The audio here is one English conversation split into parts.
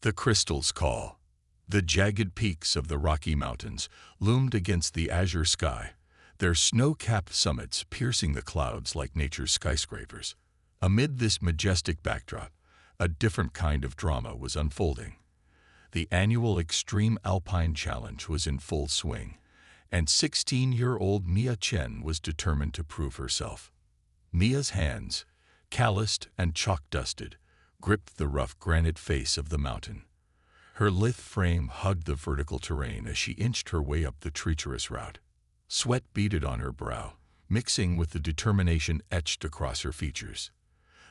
The crystal's call. The jagged peaks of the Rocky Mountains loomed against the azure sky, their snow-capped summits piercing the clouds like nature's skyscrapers. Amid this majestic backdrop, a different kind of drama was unfolding. The annual Extreme Alpine Challenge was in full swing, and 16-year-old Mia Chen was determined to prove herself. Mia's hands, calloused and chalk-dusted, gripped the rough granite face of the mountain. Her lithe frame hugged the vertical terrain as she inched her way up the treacherous route. Sweat beaded on her brow, mixing with the determination etched across her features.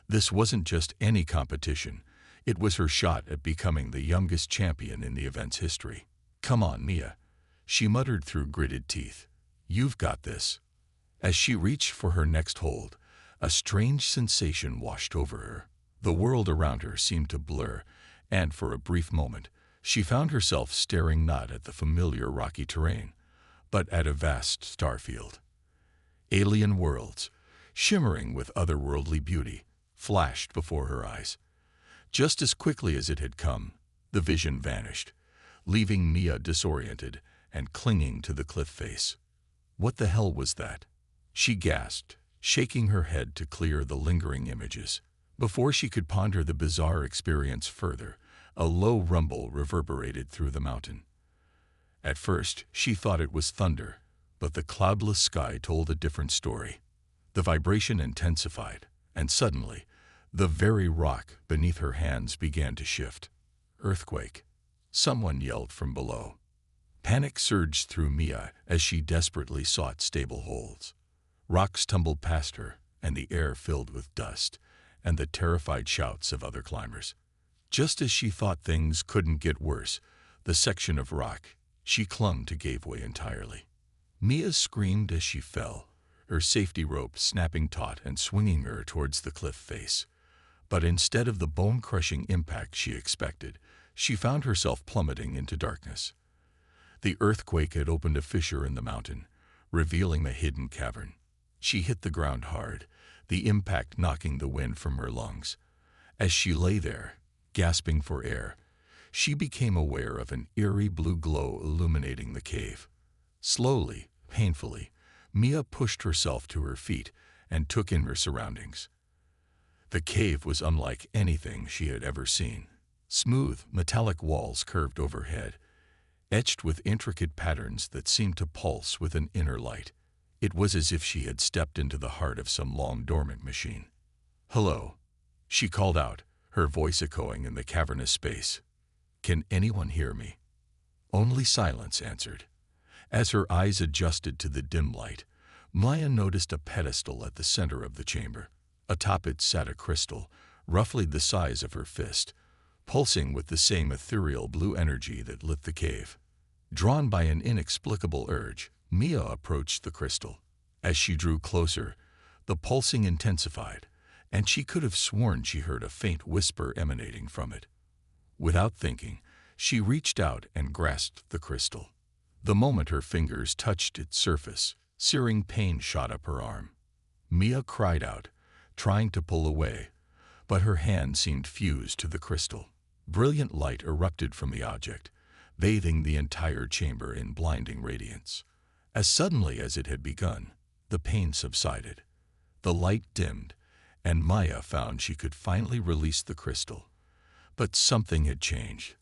This wasn't just any competition. It was her shot at becoming the youngest champion in the event's history. "Come on, Mia," she muttered through gritted teeth. "You've got this." As she reached for her next hold, a strange sensation washed over her. The world around her seemed to blur, and for a brief moment, she found herself staring not at the familiar rocky terrain, but at a vast starfield. Alien worlds, shimmering with otherworldly beauty, flashed before her eyes. Just as quickly as it had come, the vision vanished, leaving Mia disoriented and clinging to the cliff face. What the hell was that? She gasped, shaking her head to clear the lingering images. Before she could ponder the bizarre experience further, a low rumble reverberated through the mountain. At first, she thought it was thunder, but the cloudless sky told a different story. The vibration intensified, and suddenly, the very rock beneath her hands began to shift. "Earthquake!" someone yelled from below. Panic surged through Mia as she desperately sought stable holds. Rocks tumbled past her, and the air filled with dust and the terrified shouts of other climbers. Just as she thought things couldn't get worse, the section of rock she clung to gave way entirely. Mia screamed as she fell, her safety rope snapping taut and swinging her towards the cliff face. But instead of the bone-crushing impact she expected, she found herself plummeting into darkness. The earthquake had opened a fissure in the mountain, revealing a hidden cavern. She hit the ground hard, the impact knocking the wind from her lungs. As she lay there, gasping for air, she became aware of an eerie blue glow illuminating the cave. Slowly, painfully, Mia pushed herself to her feet and took in her surroundings. The cave was unlike anything she had ever seen. Smooth, metallic walls curved overhead, etched with intricate patterns that seemed to pulse with an inner light. It was as if she had stepped into the heart of some long-dormant machine. "Hello," she called out, her voice echoing in the cavernous space. "Can anyone hear me?" Only silence answered. As her eyes adjusted to the dim light, Maya noticed a pedestal at the center of the chamber. Atop it sat a crystal, roughly the size of her fist, pulsing with the same ethereal blue energy that lit the cave. Drawn by an inexplicable urge, Mia approached the crystal. As she drew closer, the pulsing intensified, and she could have sworn she heard a faint whisper emanating from it. Without thinking, she reached out and grasped the crystal. The moment her fingers touched its surface, searing pain shot up her arm. Mia cried out, trying to pull away, but her hand seemed fused to the crystal. Brilliant light erupted from the object, bathing the entire chamber in blinding radiance. As suddenly as it had begun, the pain subsided. The light dimmed, and Maya found she could finally release the crystal. But something had changed.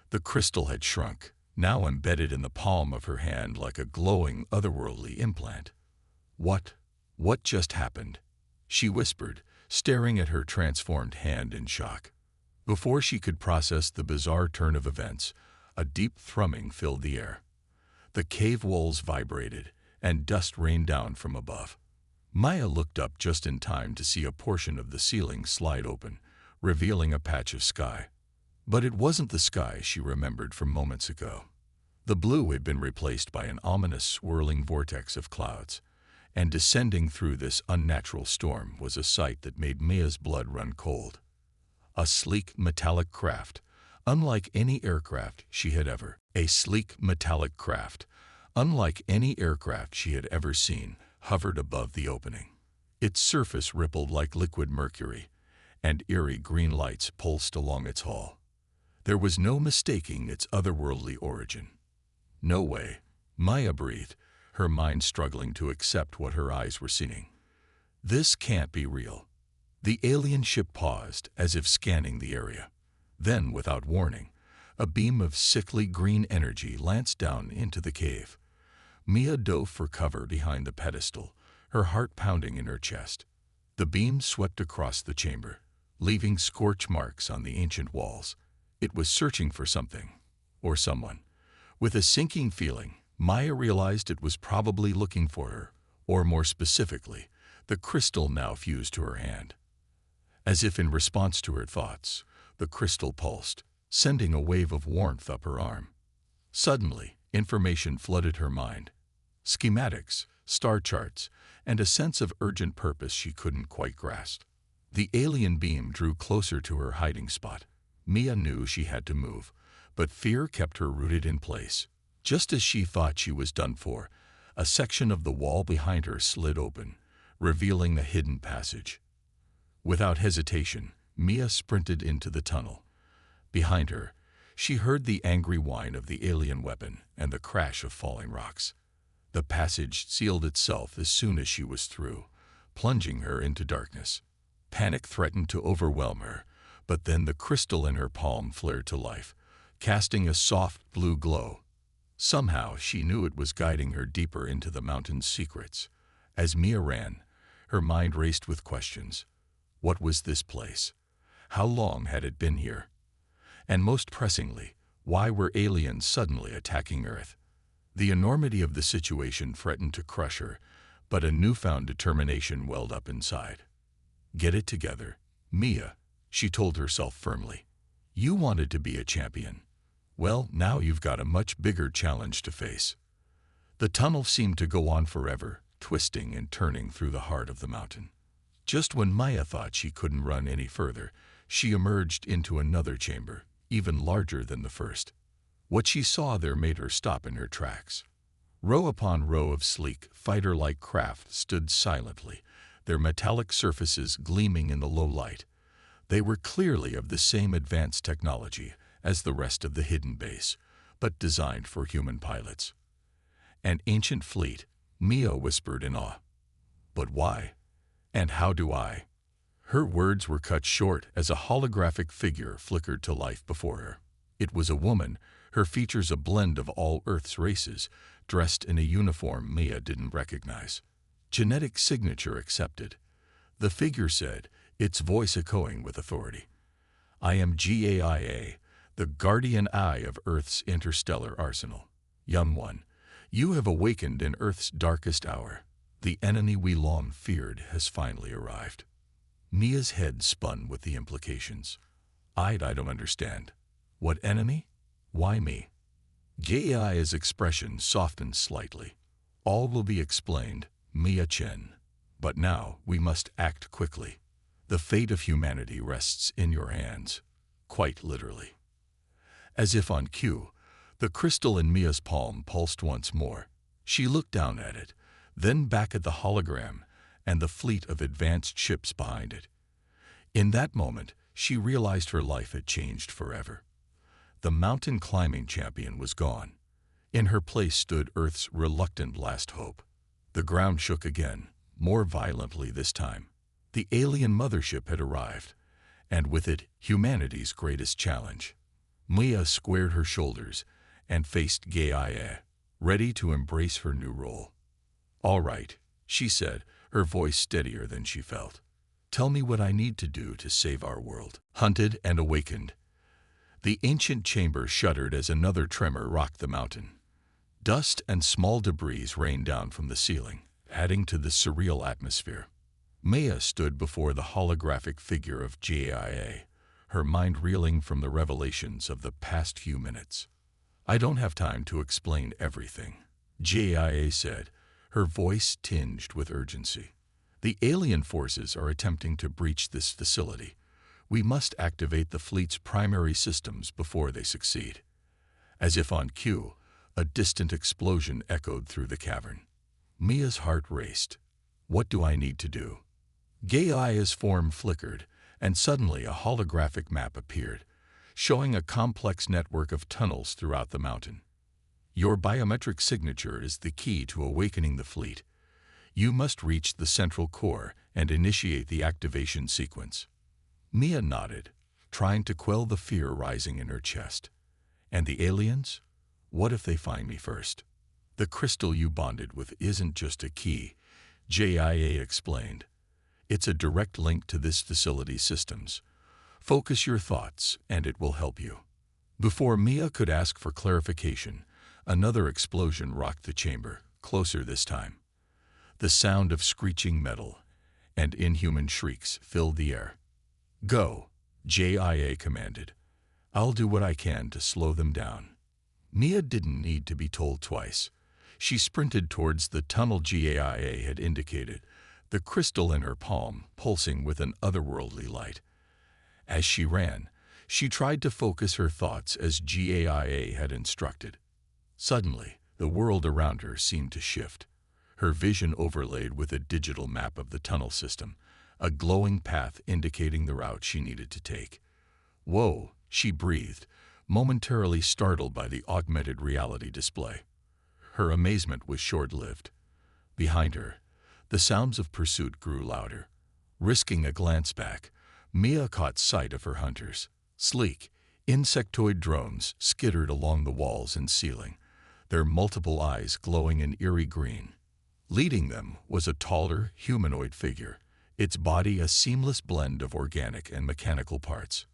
The crystal had shrunk, now embedded in the palm of her hand like a glowing, otherworldly implant. What just happened?" she whispered, staring at her transformed hand in shock. Before she could process the bizarre turn of events, a deep thrumming filled the air. The cave walls vibrated, and dust rained down from above. Maya looked up just in time to see a portion of the ceiling slide open, revealing a patch of sky. But it wasn't the sky she remembered from moments ago. The blue had been replaced by an ominous swirling vortex of clouds, and descending through this unnatural storm was a sight that made Maya's blood run cold. A sleek metallic craft, unlike any aircraft she had ever seen, hovered above the opening. Its surface rippled like liquid mercury, and eerie green lights pulsed along its hull. There was no mistaking its otherworldly origin. No way, Maya breathed, her mind struggling to accept what her eyes were seeing. This can't be real. The alien ship paused, as if scanning the area. Then, without warning, a beam of sickly green energy lanced down into the cave. Mia dove for cover behind the pedestal, her heart pounding in her chest. The beam swept across the chamber, leaving scorch marks on the ancient walls. It was searching for something, or someone. With a sinking feeling, Maya realized it was probably looking for her, or more specifically, the crystal now fused to her hand. As if in response to her thoughts, the crystal pulsed, sending a wave of warmth up her arm. Suddenly, information flooded her mind. Schematics, star charts, and a sense of urgent purpose she couldn't quite grasp. The alien beam drew closer to her hiding spot. Mia knew she had to move, but fear kept her rooted in place. Just as she thought she was done for, a section of the wall behind her slid open, revealing a hidden passage. Without hesitation, Mia sprinted into the tunnel. Behind her, she heard the angry whine of the alien weapon and the crash of falling rocks. The passage sealed itself as soon as she was through, plunging her into darkness. Panic threatened to overwhelm her, but then the crystal in her palm flared to life, casting a soft blue glow. Somehow she knew it was guiding her deeper into the mountain's secrets. As Mia ran, her mind raced with questions. What was this place? How long had it been here? And most pressingly, why were aliens suddenly attacking Earth? The enormity of the situation threatened to crush her, but a newfound determination welled up inside. Get it together, Mia, she told herself firmly. You wanted to be a champion. Well, now you've got a much bigger challenge to face. The tunnel seemed to go on forever, twisting and turning through the heart of the mountain. Just when Maya thought she couldn't run any further, she emerged into another chamber, even larger than the first. What she saw there made her stop in her tracks. Row upon row of sleek, fighter-like craft stood silently, their metallic surfaces gleaming in the low light. They were clearly of the same advanced technology as the rest of the hidden base, but designed for human pilots. An ancient fleet, Mia whispered in awe. But why? And how do I? Her words were cut short as a holographic figure flickered to life before her. It was a woman, her features a blend of all Earth's races, dressed in a uniform Mia didn't recognize. Genetic signature accepted. The figure said, its voice echoing with authority. I am GAIA, the guardian eye of Earth's interstellar arsenal. Young one, you have awakened in Earth's darkest hour. The enemy we long feared has finally arrived. Mia's head spun with the implications. I don't understand. What enemy? Why me? GAIA's expression softened slightly. All will be explained, Mia Chen. But now we must act quickly. The fate of humanity rests in your hands, quite literally. As if on cue, the crystal in Mia's palm pulsed once more. She looked down at it, then back at the hologram and the fleet of advanced ships behind it. In that moment, she realized her life had changed forever. The mountain climbing champion was gone. In her place stood Earth's reluctant last hope. The ground shook again, more violently this time. The alien mothership had arrived, and with it, humanity's greatest challenge. Mia squared her shoulders and faced Gaia, ready to embrace her new role. All right, she said, her voice steadier than she felt. Tell me what I need to do to save our world. Hunted and awakened. The ancient chamber shuddered as another tremor rocked the mountain. Dust and small debris rained down from the ceiling, adding to the surreal atmosphere. Maya stood before the holographic figure of GAIA, her mind reeling from the revelations of the past few minutes. I don't have time to explain everything, GAIA said, her voice tinged with urgency. The alien forces are attempting to breach this facility. We must activate the fleet's primary systems before they succeed. As if on cue, a distant explosion echoed through the cavern. Mia's heart raced. What do I need to do? Gaia's form flickered, and suddenly a holographic map appeared, showing a complex network of tunnels throughout the mountain. Your biometric signature is the key to awakening the fleet. You must reach the central core and initiate the activation sequence. Mia nodded, trying to quell the fear rising in her chest. And the aliens? What if they find me first? The crystal you bonded with isn't just a key, JIA explained. It's a direct link to this facility's systems. Focus your thoughts, and it will help you. Before Mia could ask for clarification, another explosion rocked the chamber, closer this time. The sound of screeching metal and inhuman shrieks filled the air. Go, JIA commanded. I'll do what I can to slow them down. Mia didn't need to be told twice. She sprinted towards the tunnel JIA had indicated, the crystal in her palm pulsing with an otherworldly light. As she ran, she tried to focus her thoughts as JIA had instructed. Suddenly, the world around her seemed to shift, her vision overlaid with a digital map of the tunnel system, a glowing path indicating the route she needed to take. Whoa, she breathed, momentarily startled by the augmented reality display. Her amazement was short-lived. Behind her, the sounds of pursuit grew louder. Risking a glance back, Mia caught sight of her hunters. Sleek, insectoid drones skittered along the walls and ceiling, their multiple eyes glowing an eerie green. Leading them was a taller, humanoid figure, its body a seamless blend of organic and mechanical parts.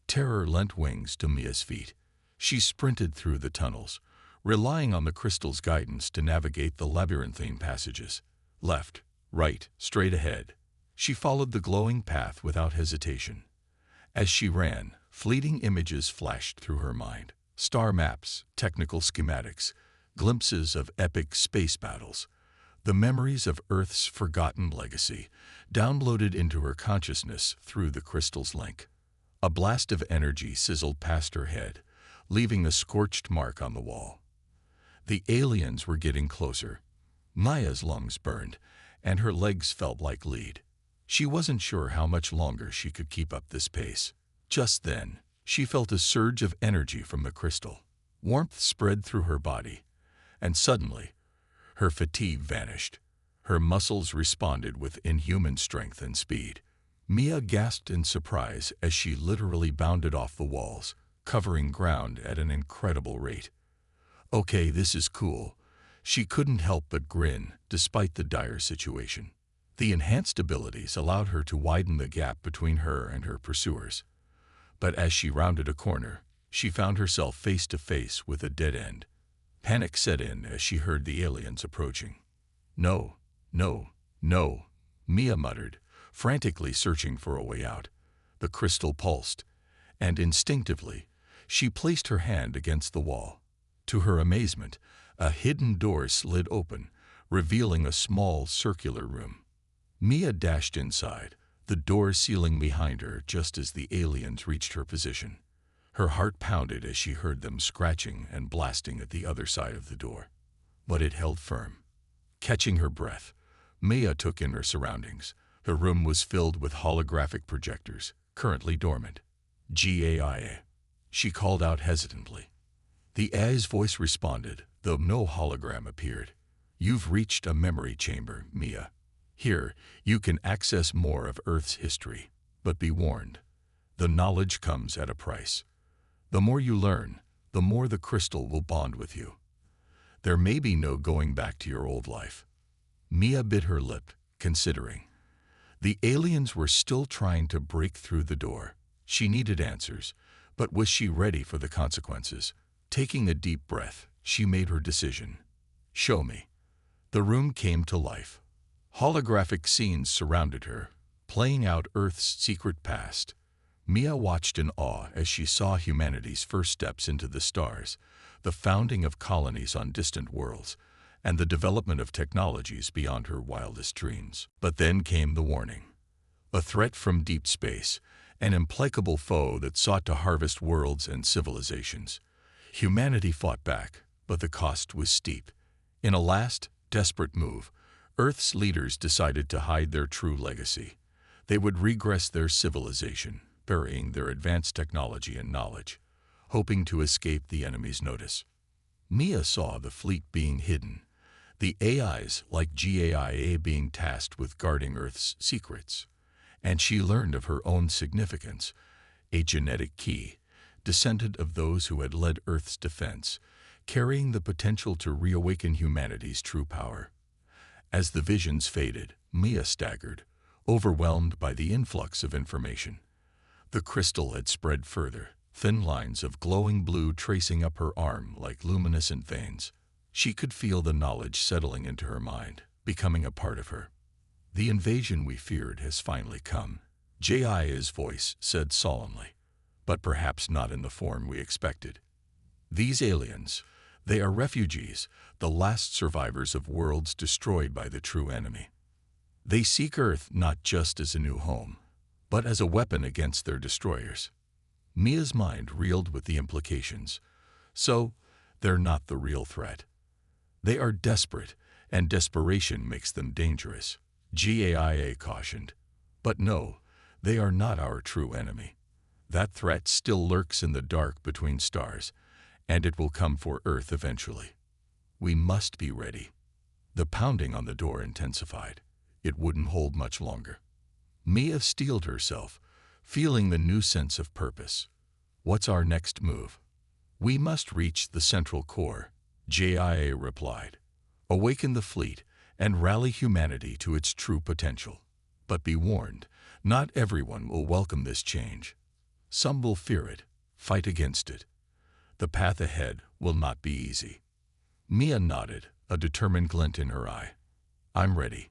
Terror lent wings to Mia's feet. She sprinted through the tunnels, relying on the crystal's guidance to navigate the labyrinthine passages. Left, right, straight ahead. She followed the glowing path without hesitation. As she ran, fleeting images flashed through her mind. Star maps, technical schematics, glimpses of epic space battles. The memories of Earth's forgotten legacy, downloaded into her consciousness through the crystal's link. A blast of energy sizzled past her head, leaving a scorched mark on the wall. The aliens were getting closer. Maya's lungs burned, and her legs felt like lead. She wasn't sure how much longer she could keep up this pace. Just then, she felt a surge of energy from the crystal. Warmth spread through her body, and suddenly, her fatigue vanished. Her muscles responded with inhuman strength and speed. Mia gasped in surprise as she literally bounded off the walls, covering ground at an incredible rate. Okay, this is cool. She couldn't help but grin, despite the dire situation. The enhanced abilities allowed her to widen the gap between her and her pursuers. But as she rounded a corner, she found herself face to face with a dead end. Panic set in as she heard the aliens approaching. No, no, no, Mia muttered, frantically searching for a way out. The crystal pulsed, and instinctively, she placed her hand against the wall. To her amazement, a hidden door slid open, revealing a small circular room. Mia dashed inside, the door sealing behind her just as the aliens reached her position. Her heart pounded as she heard them scratching and blasting at the other side of the door. But it held firm. Catching her breath, Mia took in her surroundings. The room was filled with holographic projectors, currently dormant. GAIA. She called out hesitantly. The AI's voice responded, though no hologram appeared. You've reached a memory chamber, Mia. Here, you can access more of Earth's history. But be warned, the knowledge comes at a price. The more you learn, the more the crystal will bond with you. There may be no going back to your old life. Mia bit her lip, considering. The aliens were still trying to break through the door. She needed answers, but was she ready for the consequences? Taking a deep breath, she made her decision. Show me. The room came to life. Holographic scenes surrounded her, playing out Earth's secret past. Mia watched in awe as she saw humanity's first steps into the stars, the founding of colonies on distant worlds, and the development of technologies beyond her wildest dreams. But then came the warning. A threat from deep space, an implacable foe that sought to harvest worlds and civilizations. Humanity fought back, but the cost was steep. In a last, desperate move, Earth's leaders decided to hide their true legacy. They would regress their civilization, burying their advanced technology and knowledge, hoping to escape the enemy's notice. Mia saw the fleet being hidden, the AIs like GAIA being tasked with guarding Earth's secrets, and she learned of her own significance, a genetic key, descendant of those who had led Earth's defense, carrying the potential to reawaken humanity's true power. As the visions faded, Mia staggered, overwhelmed by the influx of information. The crystal had spread further, thin lines of glowing blue tracing up her arm like luminescent veins. She could feel the knowledge settling into her mind, becoming a part of her. The invasion we feared has finally come, Jaia's voice said solemnly, but perhaps not in the form we expected. These aliens, they are refugees, the last survivors of worlds destroyed by the true enemy. They seek Earth not just as a new home, but as a weapon against their destroyers. Mia's mind reeled with the implications. So, they're not the real threat. They are desperate, and desperation makes them dangerous, GAIA cautioned. But no, they are not our true enemy. That threat still lurks in the dark between stars, and it will come for Earth eventually. We must be ready. The pounding on the door intensified. It wouldn't hold much longer. Mia steeled herself, feeling the new sense of purpose. What's our next move? We must reach the central core, JIA replied. Awaken the fleet and rally humanity to its true potential. But be warned, not everyone will welcome this change. Some will fear it, fight against it. The path ahead will not be easy. Mia nodded, a determined glint in her eye. I'm ready.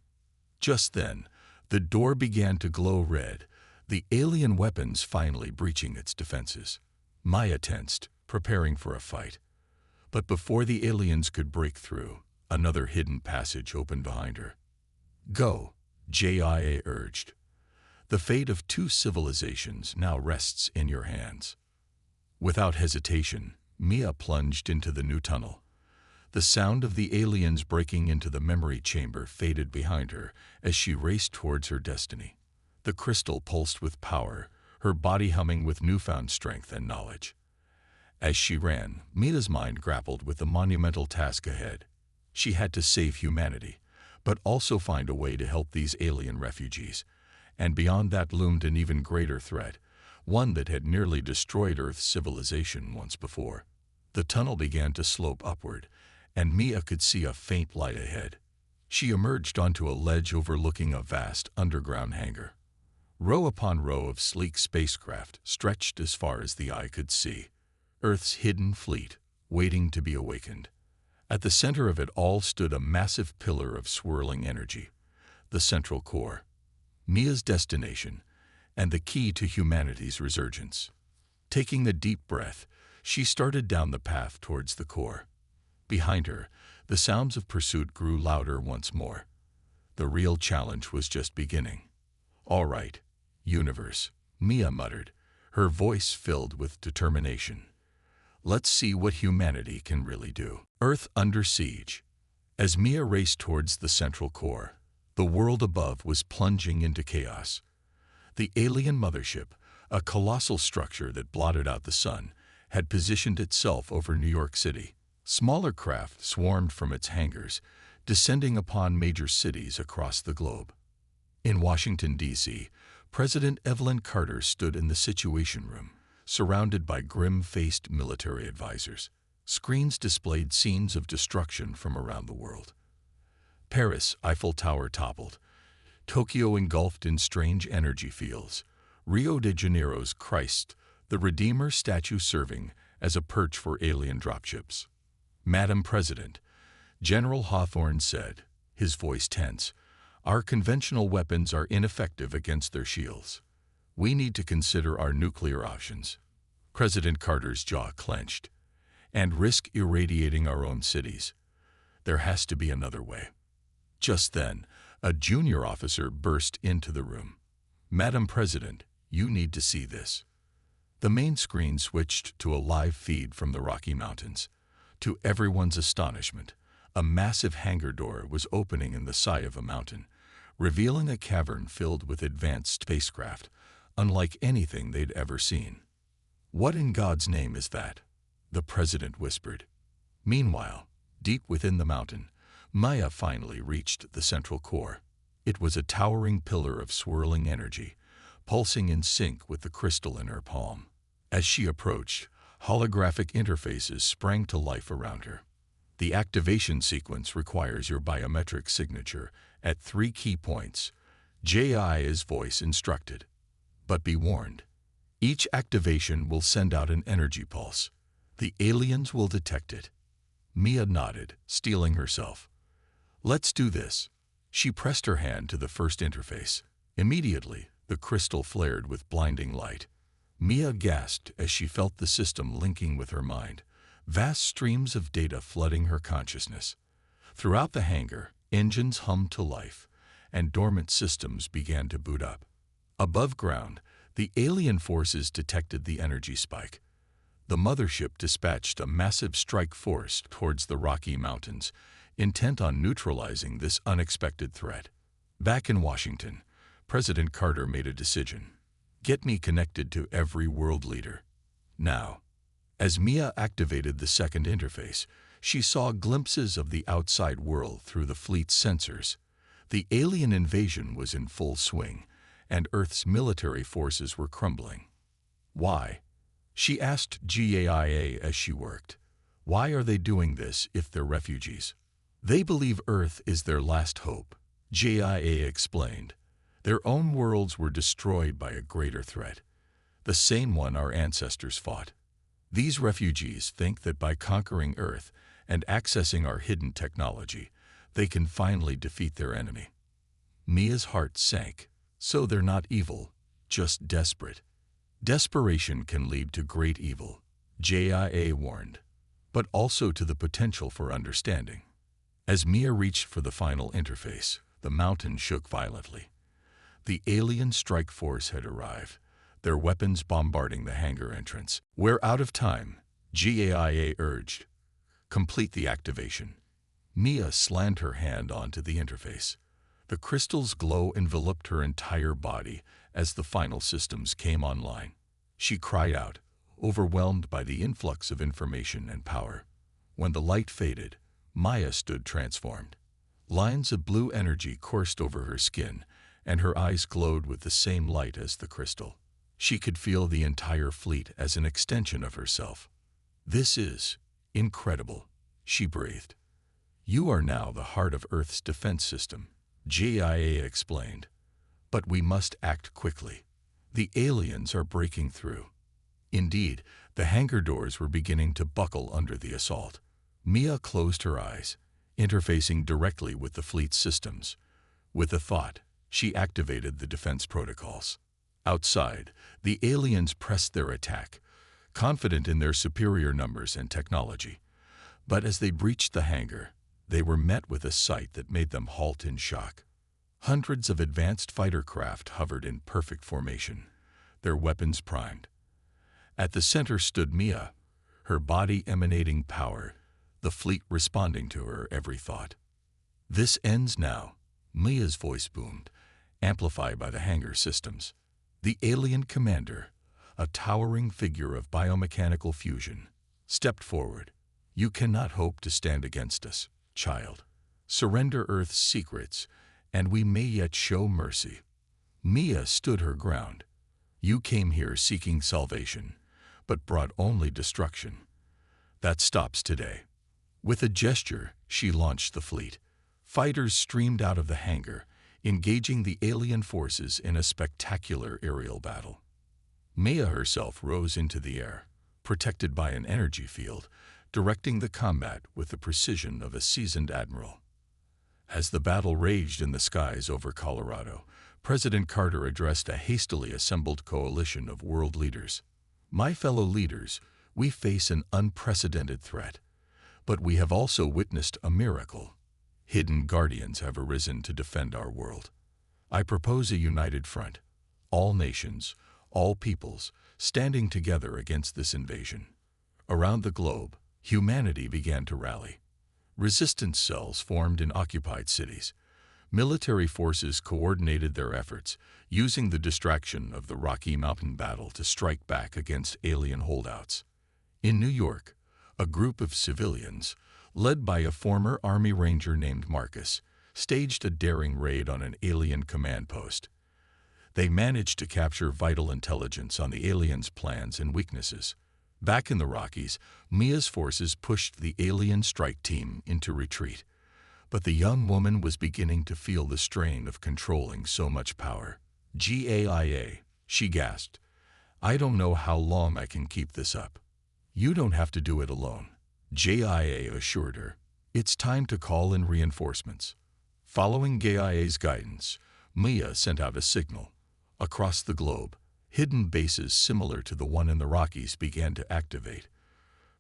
Just then, the door began to glow red, the alien weapons finally breaching its defenses. Maya tensed, preparing for a fight. But before the aliens could break through, another hidden passage opened behind her. Go, JIA urged. The fate of two civilizations now rests in your hands. Without hesitation, Mia plunged into the new tunnel. The sound of the aliens breaking into the memory chamber faded behind her as she raced towards her destiny. The crystal pulsed with power, her body humming with newfound strength and knowledge. As she ran, Mia's mind grappled with the monumental task ahead. She had to save humanity, but also find a way to help these alien refugees. And beyond that loomed an even greater threat, one that had nearly destroyed Earth's civilization once before. The tunnel began to slope upward, and Mia could see a faint light ahead. She emerged onto a ledge overlooking a vast underground hangar. Row upon row of sleek spacecraft stretched as far as the eye could see. Earth's hidden fleet, waiting to be awakened. At the center of it all stood a massive pillar of swirling energy, the central core. Mia's destination, and the key to humanity's resurgence. Taking a deep breath, she started down the path towards the core. Behind her, the sounds of pursuit grew louder once more. The real challenge was just beginning. All right, universe, Mia muttered, her voice filled with determination. Let's see what humanity can really do. Earth under siege. As Mia raced towards the central core, the world above was plunging into chaos. The alien mothership, a colossal structure that blotted out the sun, had positioned itself over New York City. Smaller craft swarmed from its hangars, descending upon major cities across the globe. In Washington, D.C., President Evelyn Carter stood in the Situation Room, surrounded by grim-faced military advisors. Screens displayed scenes of destruction from around the world. Paris' Eiffel Tower toppled, Tokyo engulfed in strange energy fields, Rio de Janeiro's Christ, the Redeemer statue serving as a perch for alien dropships. Madam President, General Hawthorne said, his voice tense, our conventional weapons are ineffective against their shields. We need to consider our nuclear options. President Carter's jaw clenched. And risk irradiating our own cities. There has to be another way. Just then, a junior officer burst into the room. Madam President, you need to see this. The main screen switched to a live feed from the Rocky Mountains. To everyone's astonishment, a massive hangar door was opening in the side of a mountain, revealing a cavern filled with advanced spacecraft, unlike anything they'd ever seen. "What in God's name is that?" the president whispered. Meanwhile, deep within the mountain, Maya finally reached the central core. It was a towering pillar of swirling energy, pulsing in sync with the crystal in her palm. As she approached, holographic interfaces sprang to life around her. The activation sequence requires your biometric signature at 3 key points, Jai's voice instructed. But be warned, each activation will send out an energy pulse. The aliens will detect it. Mia nodded, steeling herself. "Let's do this." She pressed her hand to the first interface. Immediately, the crystal flared with blinding light. Mia gasped as she felt the system linking with her mind, vast streams of data flooding her consciousness. Throughout the hangar, engines hummed to life, and dormant systems began to boot up. Above ground, the alien forces detected the energy spike. The mothership dispatched a massive strike force towards the Rocky Mountains, intent on neutralizing this unexpected threat. Back in Washington, President Carter made a decision. Get me connected to every world leader. Now. As Mia activated the second interface, she saw glimpses of the outside world through the fleet's sensors. The alien invasion was in full swing, and Earth's military forces were crumbling. Why? She asked GAIA as she worked. Why are they doing this if they're refugees? They believe Earth is their last hope, GAIA explained. Their own worlds were destroyed by a greater threat, the same one our ancestors fought. These refugees think that by conquering Earth and accessing our hidden technology, they can finally defeat their enemy. Mia's heart sank. So they're not evil, just desperate. Desperation can lead to great evil, JIA warned, but also to the potential for understanding. As Mia reached for the final interface, the mountain shook violently. The alien strike force had arrived, their weapons bombarding the hangar entrance. "We're out of time," GAIA urged. "Complete the activation." Mia slammed her hand onto the interface. The crystal's glow enveloped her entire body as the final systems came online. She cried out, overwhelmed by the influx of information and power. When the light faded, Maya stood transformed. Lines of blue energy coursed over her skin, and her eyes glowed with the same light as the crystal. She could feel the entire fleet as an extension of herself. "This is incredible," she breathed. "You are now the heart of Earth's defense system," GIA explained. "But we must act quickly. The aliens are breaking through." Indeed, the hangar doors were beginning to buckle under the assault. Mia closed her eyes, interfacing directly with the fleet's systems. With a thought, she activated the defense protocols. Outside, the aliens pressed their attack, confident in their superior numbers and technology. But as they breached the hangar, they were met with a sight that made them halt in shock. Hundreds of advanced fighter craft hovered in perfect formation, their weapons primed. At the center stood Mia, her body emanating power, the fleet responding to her every thought. "This ends now," Mia's voice boomed, amplified by the hangar systems. The alien commander, a towering figure of biomechanical fusion, stepped forward. "You cannot hope to stand against us, child. Surrender Earth's secrets, and we may yet show mercy." Mia stood her ground. "You came here seeking salvation, but brought only destruction. That stops today." With a gesture, she launched the fleet. Fighters streamed out of the hangar, engaging the alien forces in a spectacular aerial battle. Mia herself rose into the air, protected by an energy field, directing the combat with the precision of a seasoned admiral. As the battle raged in the skies over Colorado, President Carter addressed a hastily assembled coalition of world leaders. "My fellow leaders, we face an unprecedented threat, but we have also witnessed a miracle. Hidden guardians have arisen to defend our world. I propose a united front, all nations, all peoples, standing together against this invasion." Around the globe, humanity began to rally. Resistance cells formed in occupied cities. Military forces coordinated their efforts, using the distraction of the Rocky Mountain battle to strike back against alien holdouts. In New York, a group of civilians, led by a former Army Ranger named Marcus, staged a daring raid on an alien command post. They managed to capture vital intelligence on the aliens' plans and weaknesses. Back in the Rockies, Mia's forces pushed the alien strike team into retreat. But the young woman was beginning to feel the strain of controlling so much power. "GAIA," she gasped. "I don't know how long I can keep this up." "You don't have to do it alone," GAIA assured her. "It's time to call in reinforcements." Following GAIA's guidance, Mia sent out a signal. Across the globe, hidden bases similar to the one in the Rockies began to activate.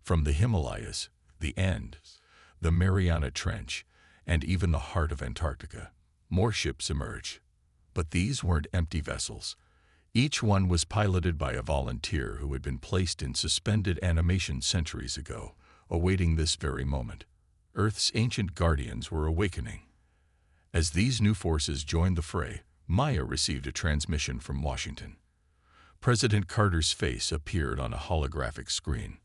From the Himalayas, the Andes, the Mariana Trench, and even the heart of Antarctica, more ships emerged. But these weren't empty vessels. Each one was piloted by a volunteer who had been placed in suspended animation centuries ago, awaiting this very moment. Earth's ancient guardians were awakening. As these new forces joined the fray, Maya received a transmission from Washington. President Carter's face appeared on a holographic screen.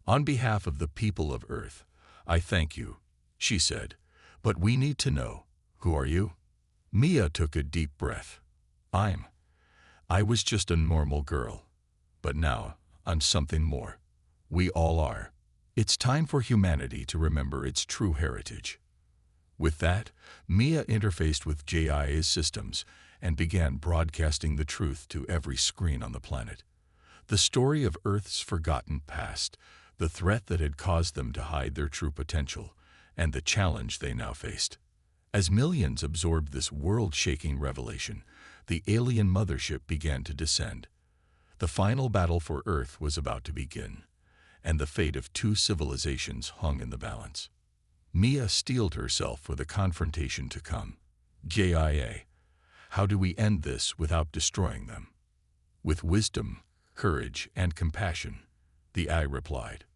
"On behalf of the people of Earth, I thank you," she said. "But we need to know, who are you?" Mia took a deep breath. I was just a normal girl. But now, I'm something more. We all are. It's time for humanity to remember its true heritage." With that, Mia interfaced with JIA's systems and began broadcasting the truth to every screen on the planet. The story of Earth's forgotten past, the threat that had caused them to hide their true potential, and the challenge they now faced. As millions absorbed this world-shaking revelation, the alien mothership began to descend. The final battle for Earth was about to begin, and the fate of two civilizations hung in the balance. Mia steeled herself for the confrontation to come. "JIA, how do we end this without destroying them?" "With wisdom, courage, and compassion," the eye replied.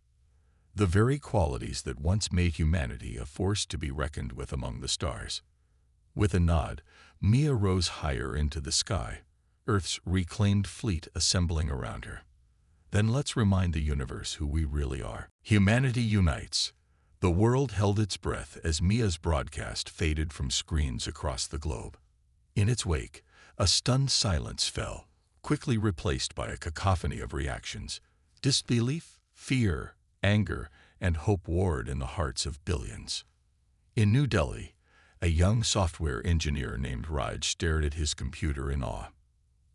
"The very qualities that once made humanity a force to be reckoned with among the stars." With a nod, Mia rose higher into the sky, Earth's reclaimed fleet assembling around her. "Then let's remind the universe who we really are." Humanity unites. The world held its breath as Mia's broadcast faded from screens across the globe. In its wake, a stunned silence fell, quickly replaced by a cacophony of reactions. Disbelief, fear, anger, and hope warred in the hearts of billions. In New Delhi, a young software engineer named Raj stared at his computer in awe.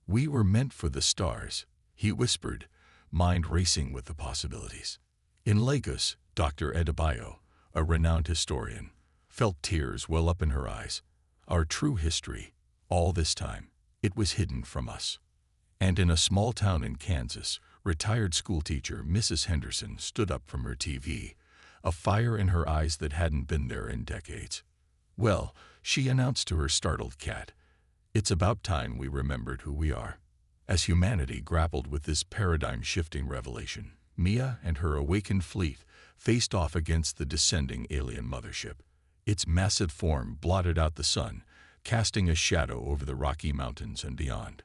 "We were meant for the stars," he whispered, mind racing with the possibilities. In Lagos, Dr. Adebayo, a renowned historian, felt tears well up in her eyes. "Our true history, all this time, it was hidden from us." And in a small town in Kansas, retired schoolteacher Mrs. Henderson stood up from her TV, a fire in her eyes that hadn't been there in decades. "Well," she announced to her startled cat, "it's about time we remembered who we are." As humanity grappled with this paradigm-shifting revelation, Mia and her awakened fleet faced off against the descending alien mothership. Its massive form blotted out the sun, casting a shadow over the Rocky Mountains and beyond.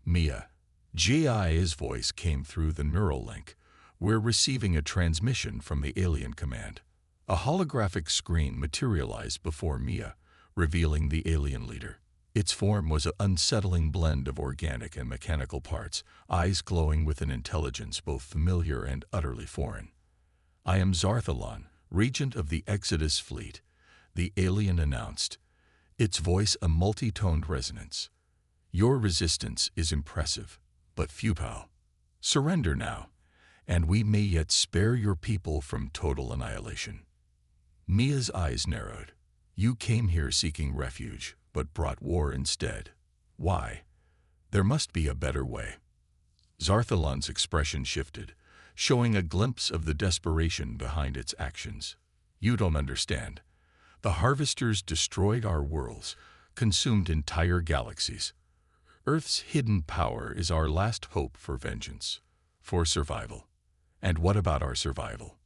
"Mia." JIA's voice came through the neural link. "We're receiving a transmission from the alien command." A holographic screen materialized before Mia, revealing the alien leader. Its form was an unsettling blend of organic and mechanical parts, eyes glowing with an intelligence both familiar and utterly foreign. "I am Zarthalon, regent of the Exodus fleet," the alien announced, its voice a multi-toned resonance. "Your resistance is impressive, but futile. Surrender now, and we may yet spare your people from total annihilation." Mia's eyes narrowed. "You came here seeking refuge, but brought war instead. Why? There must be a better way." Zarthalon's expression shifted, showing a glimpse of the desperation behind its actions. "You don't understand. The harvesters destroyed our worlds, consumed entire galaxies. Earth's hidden power is our last hope for vengeance, for survival." "And what about our survival?"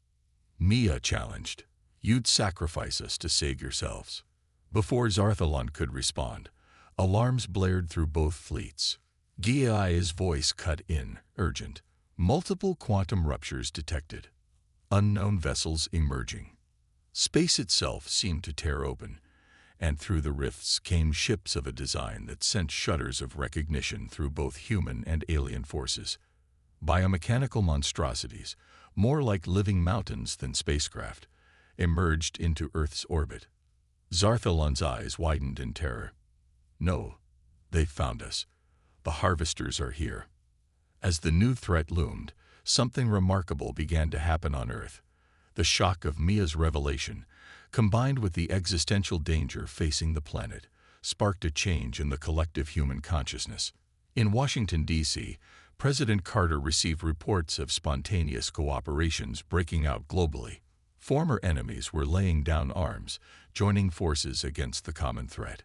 Mia challenged. "You'd sacrifice us to save yourselves." Before Zarthalon could respond, alarms blared through both fleets. Giai's voice cut in, urgent. Multiple quantum ruptures detected. Unknown vessels emerging. Space itself seemed to tear open, and through the rifts came ships of a design that sent shudders of recognition through both human and alien forces. Biomechanical monstrosities, more like living mountains than spacecraft, emerged into Earth's orbit. Zarthalon's eyes widened in terror. No, they've found us. The harvesters are here. As the new threat loomed, something remarkable began to happen on Earth. The shock of Mia's revelation, combined with the existential danger facing the planet, sparked a change in the collective human consciousness. In Washington, D.C., President Carter received reports of spontaneous cooperations breaking out globally. Former enemies were laying down arms, joining forces against the common threat.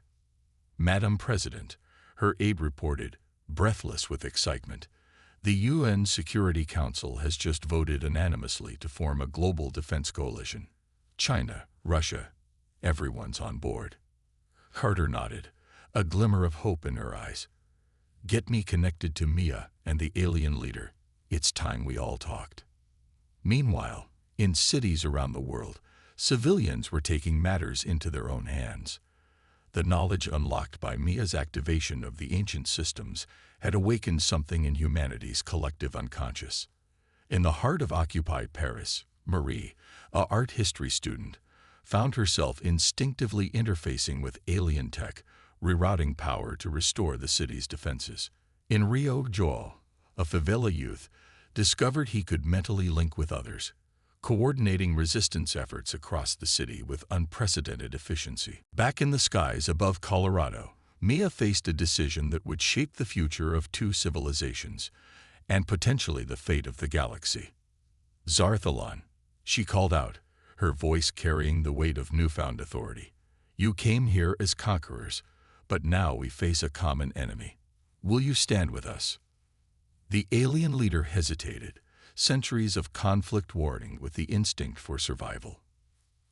Madam President, her aide reported, breathless with excitement, the UN Security Council has just voted unanimously to form a global defense coalition. China, Russia, everyone's on board. Carter nodded, a glimmer of hope in her eyes. Get me connected to Mia and the alien leader. It's time we all talked. Meanwhile, in cities around the world, civilians were taking matters into their own hands. The knowledge unlocked by Mia's activation of the ancient systems had awakened something in humanity's collective unconscious. In the heart of occupied Paris, Marie, an art history student, found herself instinctively interfacing with alien tech, rerouting power to restore the city's defenses. In Rio, Joel, a favela youth, discovered he could mentally link with others, coordinating resistance efforts across the city with unprecedented efficiency. Back in the skies above Colorado, Mia faced a decision that would shape the future of two civilizations, and potentially the fate of the galaxy. Zarthalon, she called out, her voice carrying the weight of newfound authority. You came here as conquerors, but now we face a common enemy. Will you stand with us? The alien leader hesitated, centuries of conflict warring with the instinct for survival.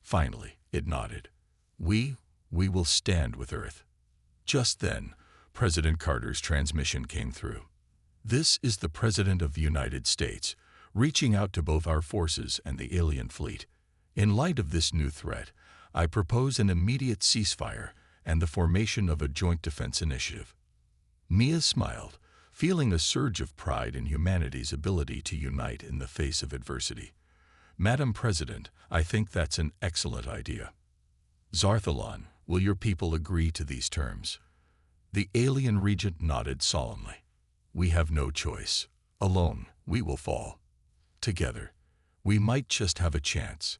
Finally, it nodded. We will stand with Earth. Just then, President Carter's transmission came through. This is the President of the United States, reaching out to both our forces and the alien fleet. In light of this new threat, I propose an immediate ceasefire and the formation of a joint defense initiative. Mia smiled, feeling a surge of pride in humanity's ability to unite in the face of adversity. Madam President, I think that's an excellent idea. Zarthalon, will your people agree to these terms? The alien regent nodded solemnly. We have no choice. Alone, we will fall. Together, we might just have a chance.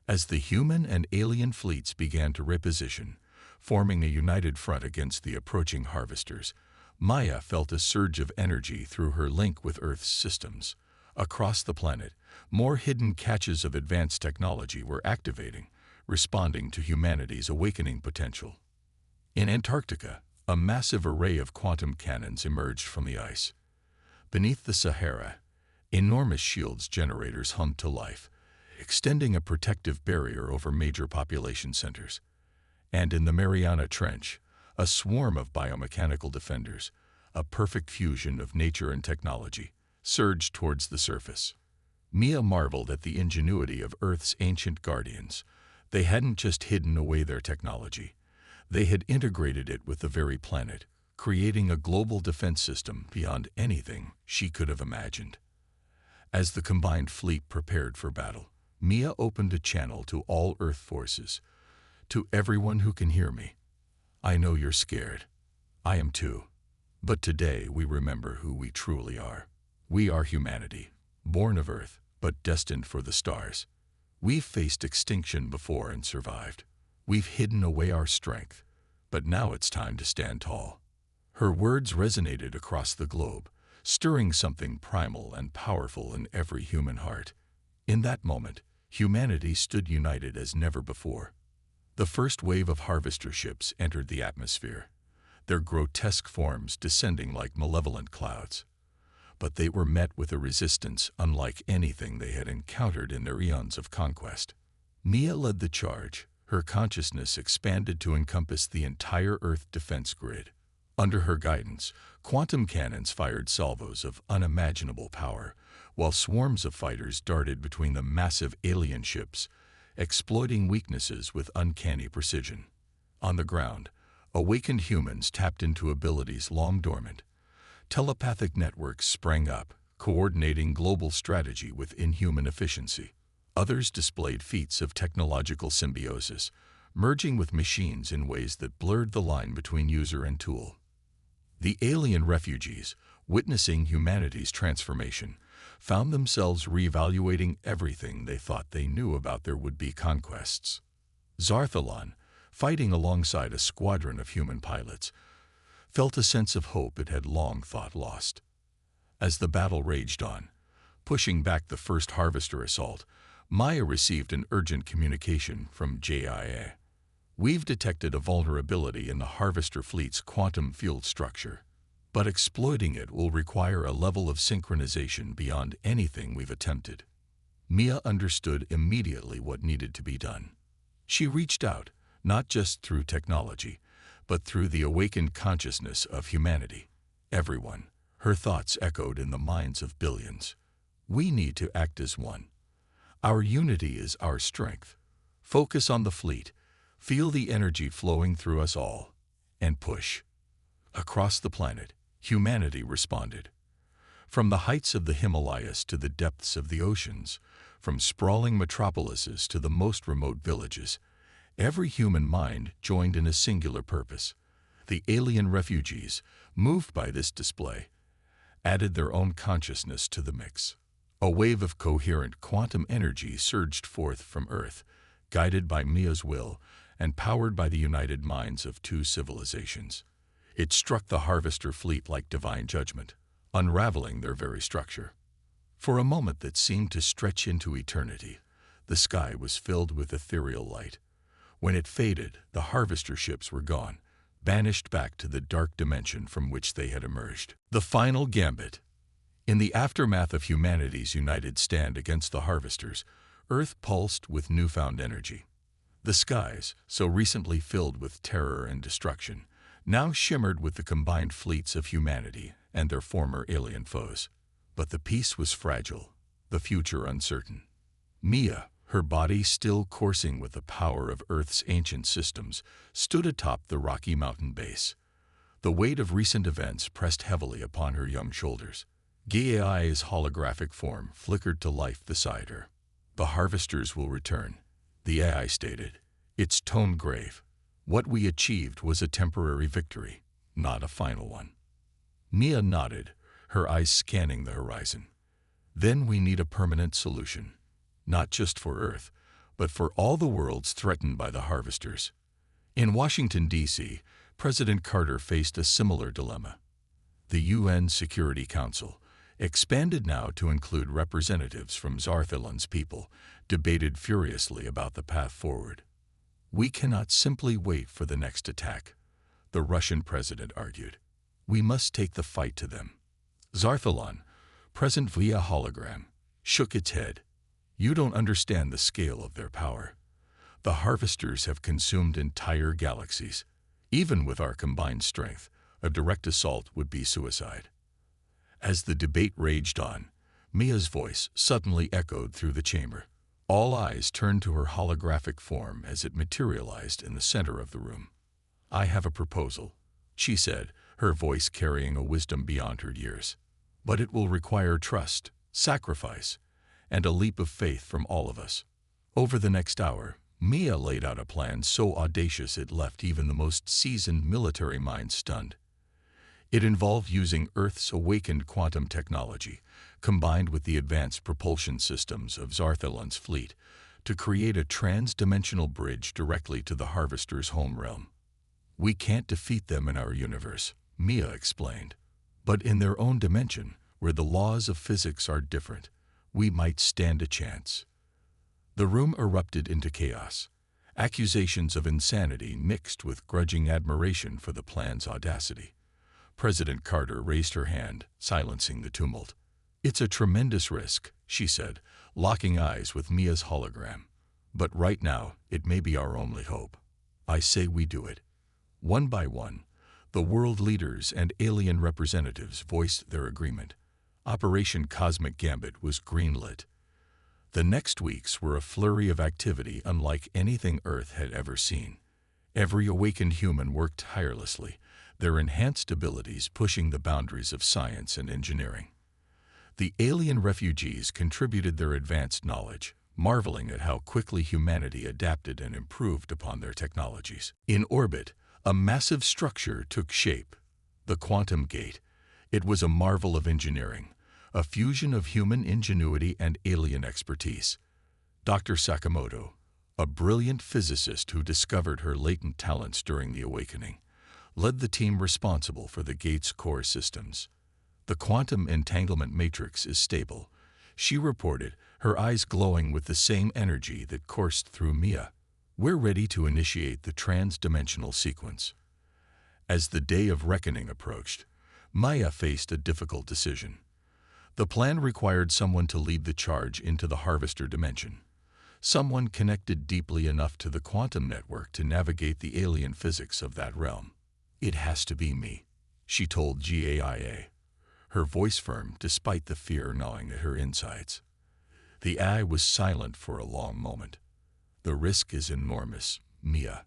As the human and alien fleets began to reposition, forming a united front against the approaching harvesters, Maya felt a surge of energy through her link with Earth's systems. Across the planet, more hidden caches of advanced technology were activating, responding to humanity's awakening potential. In Antarctica, a massive array of quantum cannons emerged from the ice. Beneath the Sahara, enormous shields generators hummed to life, extending a protective barrier over major population centers. And in the Mariana Trench, a swarm of biomechanical defenders, a perfect fusion of nature and technology, surged towards the surface. Mia marveled at the ingenuity of Earth's ancient guardians. They hadn't just hidden away their technology. They had integrated it with the very planet, creating a global defense system beyond anything she could have imagined. As the combined fleet prepared for battle, Mia opened a channel to all Earth forces. To everyone who can hear me, I know you're scared. I am too. But today we remember who we truly are. We are humanity, born of Earth, but destined for the stars. We've faced extinction before and survived. We've hidden away our strength, but now it's time to stand tall. Her words resonated across the globe, stirring something primal and powerful in every human heart. In that moment, humanity stood united as never before. The first wave of harvester ships entered the atmosphere, their grotesque forms descending like malevolent clouds. But they were met with a resistance unlike anything they had encountered in their eons of conquest. Mia led the charge, Her consciousness expanded to encompass the entire Earth defense grid. Under her guidance, quantum cannons fired salvos of unimaginable power, while swarms of fighters darted between the massive alien ships, exploiting weaknesses with uncanny precision. On the ground, awakened humans tapped into abilities long dormant. Telepathic networks sprang up, coordinating global strategy with inhuman efficiency. Others displayed feats of technological symbiosis, merging with machines in ways that blurred the line between user and tool. The alien refugees, witnessing humanity's transformation, found themselves reevaluating everything they thought they knew about their would-be conquests. Zarthalon, fighting alongside a squadron of human pilots, felt a sense of hope it had long thought lost. As the battle raged on, pushing back the first Harvester assault, Maya received an urgent communication from JIA. "We've detected a vulnerability in the Harvester fleet's quantum-fueled structure, but exploiting it will require a level of synchronization beyond anything we've attempted." Mia understood immediately what needed to be done. She reached out, not just through technology, but through the awakened consciousness of humanity. Everyone. Her thoughts echoed in the minds of billions. We need to act as one. Our unity is our strength. Focus on the fleet, feel the energy flowing through us all, and push. Across the planet, humanity responded. From the heights of the Himalayas to the depths of the oceans, from sprawling metropolises to the most remote villages, every human mind joined in a singular purpose. The alien refugees, moved by this display, added their own consciousness to the mix. A wave of coherent quantum energy surged forth from Earth, guided by Mia's will and powered by the united minds of two civilizations. It struck the Harvester fleet like divine judgment, unraveling their very structure. For a moment that seemed to stretch into eternity, the sky was filled with ethereal light. When it faded, the Harvester ships were gone, banished back to the dark dimension from which they had emerged. The final gambit. In the aftermath of humanity's united stand against the Harvesters, Earth pulsed with newfound energy. The skies, so recently filled with terror and destruction, now shimmered with the combined fleets of humanity and their former alien foes. But the peace was fragile, the future uncertain. Mia, her body still coursing with the power of Earth's ancient systems, stood atop the rocky mountain base. The weight of recent events pressed heavily upon her young shoulders. Gaia's holographic form flickered to life beside her. "The Harvesters will return," the AI stated, its tone grave. "What we achieved was a temporary victory, not a final one." Mia nodded, her eyes scanning the horizon. "Then we need a permanent solution, not just for Earth, but for all the worlds threatened by the Harvesters." In Washington, D.C., President Carter faced a similar dilemma. The UN Security Council, expanded now to include representatives from Zarthalon's people, debated furiously about the path forward. "We cannot simply wait for the next attack," the Russian president argued. "We must take the fight to them." Zarthalon, present via hologram, shook its head. "You don't understand the scale of their power. The Harvesters have consumed entire galaxies. Even with our combined strength, a direct assault would be suicide." As the debate raged on, Mia's voice suddenly echoed through the chamber. All eyes turned to her holographic form as it materialized in the center of the room. "I have a proposal," she said, her voice carrying a wisdom beyond her years. "But it will require trust, sacrifice, and a leap of faith from all of us." Over the next hour, Mia laid out a plan so audacious it left even the most seasoned military mind stunned. It involved using Earth's awakened quantum technology, combined with the advanced propulsion systems of Zarthalon's fleet, to create a trans-dimensional bridge directly to the Harvester's home realm. "We can't defeat them in our universe," Mia explained. "But in their own dimension, where the laws of physics are different, we might stand a chance." The room erupted into chaos. Accusations of insanity mixed with grudging admiration for the plan's audacity. President Carter raised her hand, silencing the tumult. "It's a tremendous risk," she said, locking eyes with Mia's hologram. But right now, it may be our only hope. I say we do it. One by one, the world leaders and alien representatives voiced their agreement. Operation Cosmic Gambit was greenlit. The next weeks were a flurry of activity unlike anything Earth had ever seen. Every awakened human worked tirelessly, their enhanced abilities pushing the boundaries of science and engineering. The alien refugees contributed their advanced knowledge, marveling at how quickly humanity adapted and improved upon their technologies. In orbit, a massive structure took shape, the Quantum Gate. It was a marvel of engineering, a fusion of human ingenuity and alien expertise. Dr. Sakamoto, a brilliant physicist who discovered her latent talents during the awakening, led the team responsible for the gate's core systems. The quantum entanglement matrix is stable, she reported, her eyes glowing with the same energy that coursed through Mia. We're ready to initiate the trans-dimensional sequence. As the day of reckoning approached, Maya faced a difficult decision. The plan required someone to lead the charge into the harvester dimension, someone connected deeply enough to the quantum network to navigate the alien physics of that realm. It has to be me, she told GAIA, her voice firm despite the fear gnawing at her insides. The AI was silent for a long moment. The risk is enormous, Mia.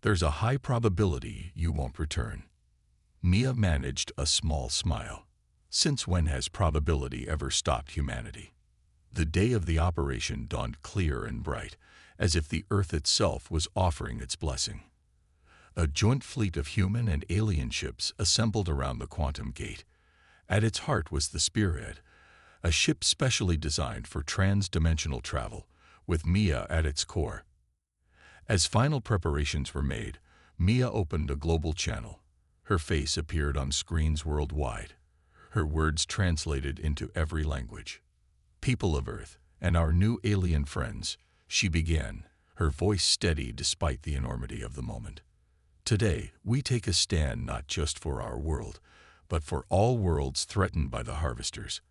There's a high probability you won't return. Mia managed a small smile. Since when has probability ever stopped humanity? The day of the operation dawned clear and bright, as if the Earth itself was offering its blessing. A joint fleet of human and alien ships assembled around the Quantum Gate. At its heart was the Spearhead, a ship specially designed for trans-dimensional travel, with Mia at its core. As final preparations were made, Mia opened a global channel. Her face appeared on screens worldwide, her words translated into every language. People of Earth and our new alien friends, she began, her voice steady despite the enormity of the moment. Today, we take a stand not just for our world, but for all worlds threatened by the harvesters.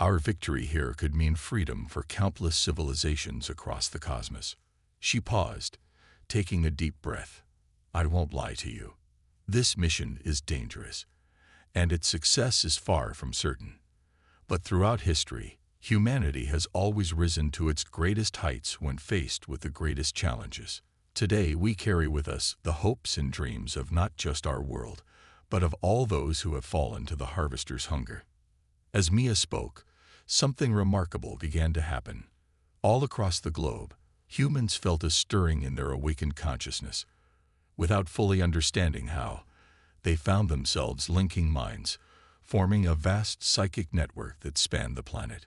Our victory here could mean freedom for countless civilizations across the cosmos. She paused, taking a deep breath. I won't lie to you. This mission is dangerous, and its success is far from certain. But throughout history, humanity has always risen to its greatest heights when faced with the greatest challenges. Today, we carry with us the hopes and dreams of not just our world, but of all those who have fallen to the harvester's hunger. As Mia spoke, something remarkable began to happen. All across the globe, humans felt a stirring in their awakened consciousness. Without fully understanding how, they found themselves linking minds, forming a vast psychic network that spanned the planet.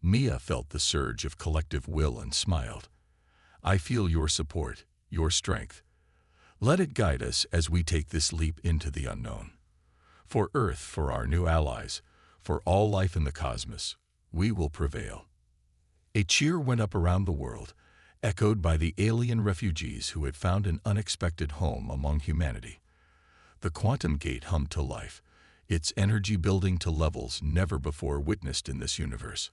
Mia felt the surge of collective will and smiled. I feel your support, your strength. Let it guide us as we take this leap into the unknown. For Earth, for our new allies, for all life in the cosmos, we will prevail. A cheer went up around the world, echoed by the alien refugees who had found an unexpected home among humanity. The Quantum Gate hummed to life, its energy building to levels never before witnessed in this universe.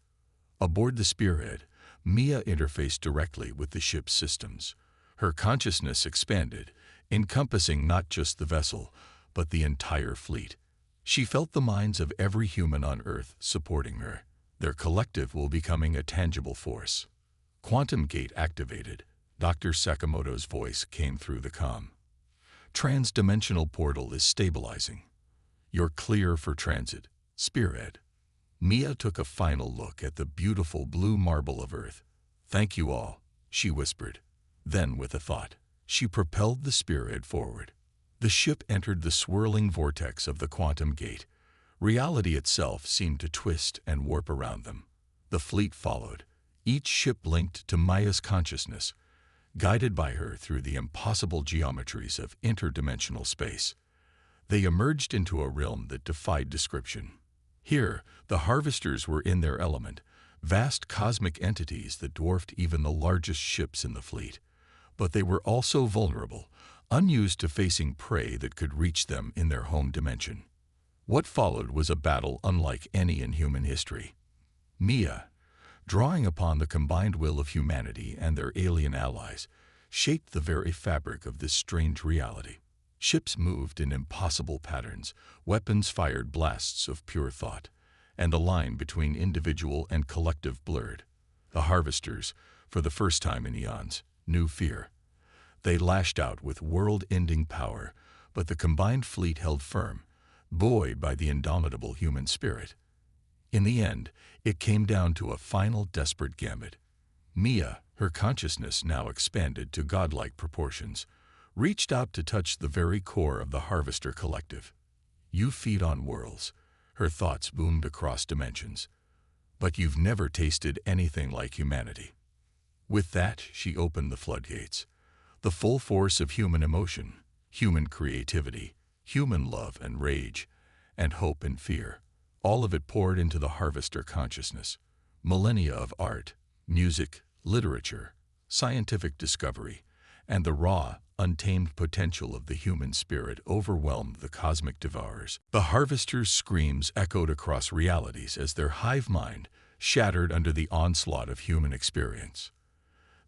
Aboard the Spearhead, Mia interfaced directly with the ship's systems. Her consciousness expanded, encompassing not just the vessel, but the entire fleet. She felt the minds of every human on Earth supporting her, their collective will becoming a tangible force. Quantum Gate activated. Dr. Sakamoto's voice came through the comm. Trans-dimensional portal is stabilizing. You're clear for transit, Spearhead. Mia took a final look at the beautiful blue marble of Earth. Thank you all, she whispered. Then, with a thought, she propelled the Spearhead forward. The ship entered the swirling vortex of the Quantum Gate. Reality itself seemed to twist and warp around them. The fleet followed, each ship linked to Maya's consciousness, guided by her through the impossible geometries of interdimensional space. They emerged into a realm that defied description. Here, the harvesters were in their element, vast cosmic entities that dwarfed even the largest ships in the fleet. But they were also vulnerable, unused to facing prey that could reach them in their home dimension. What followed was a battle unlike any in human history. Mia, drawing upon the combined will of humanity and their alien allies, shaped the very fabric of this strange reality. Ships moved in impossible patterns, weapons fired blasts of pure thought, and the line between individual and collective blurred. The harvesters, for the first time in eons, knew fear. They lashed out with world-ending power, but the combined fleet held firm, buoyed by the indomitable human spirit. In the end, it came down to a final desperate gambit. Mia, her consciousness now expanded to godlike proportions, reached out to touch the very core of the Harvester Collective. You feed on worlds, her thoughts boomed across dimensions. But you've never tasted anything like humanity. With that, she opened the floodgates. The full force of human emotion, human creativity, human love and rage, and hope and fear, all of it poured into the Harvester consciousness. Millennia of art, music, literature, scientific discovery, and the raw, untamed potential of the human spirit overwhelmed the cosmic devourers. The Harvesters' screams echoed across realities as their hive mind shattered under the onslaught of human experience.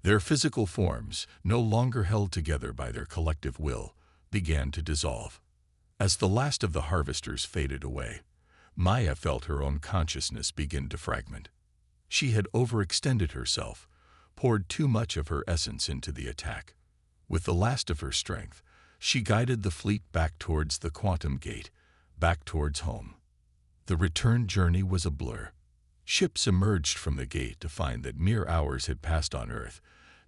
Their physical forms, no longer held together by their collective will, began to dissolve. As the last of the Harvesters faded away, Maya felt her own consciousness begin to fragment. She had overextended herself, poured too much of her essence into the attack. With the last of her strength, she guided the fleet back towards the quantum gate, back towards home. The return journey was a blur. Ships emerged from the gate to find that mere hours had passed on Earth,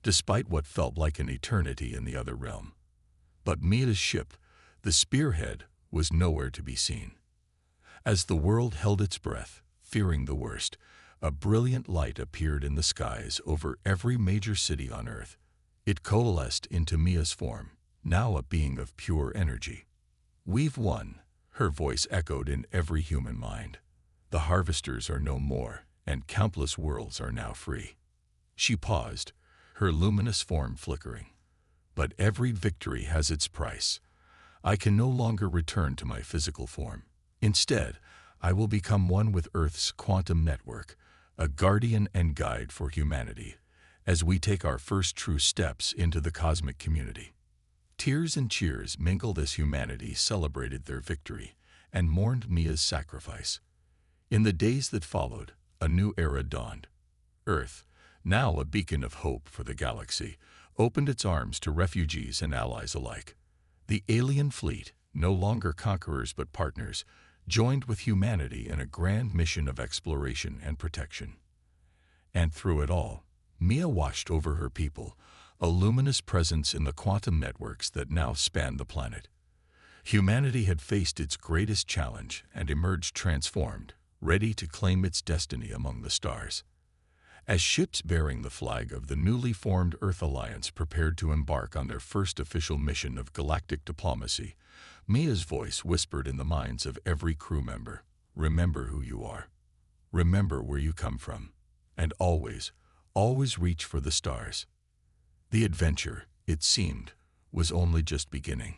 despite what felt like an eternity in the other realm. But Mia's ship, the Spearhead, was nowhere to be seen. As the world held its breath, fearing the worst, a brilliant light appeared in the skies over every major city on Earth. It coalesced into Mia's form, now a being of pure energy. "We've won," her voice echoed in every human mind. "The Harvesters are no more, and countless worlds are now free." She paused, her luminous form flickering. "But every victory has its price. I can no longer return to my physical form. Instead, I will become one with Earth's quantum network, a guardian and guide for humanity, as we take our first true steps into the cosmic community." Tears and cheers mingled as humanity celebrated their victory and mourned Mia's sacrifice. In the days that followed, a new era dawned. Earth, now a beacon of hope for the galaxy, opened its arms to refugees and allies alike. The alien fleet, no longer conquerors but partners, joined with humanity in a grand mission of exploration and protection. And through it all, Mia watched over her people, a luminous presence in the quantum networks that now spanned the planet. Humanity had faced its greatest challenge and emerged transformed, ready to claim its destiny among the stars. As ships bearing the flag of the newly formed Earth Alliance prepared to embark on their first official mission of galactic diplomacy, Mia's voice whispered in the minds of every crew member, "Remember who you are. Remember where you come from. And always, always reach for the stars." The adventure, it seemed, was only just beginning.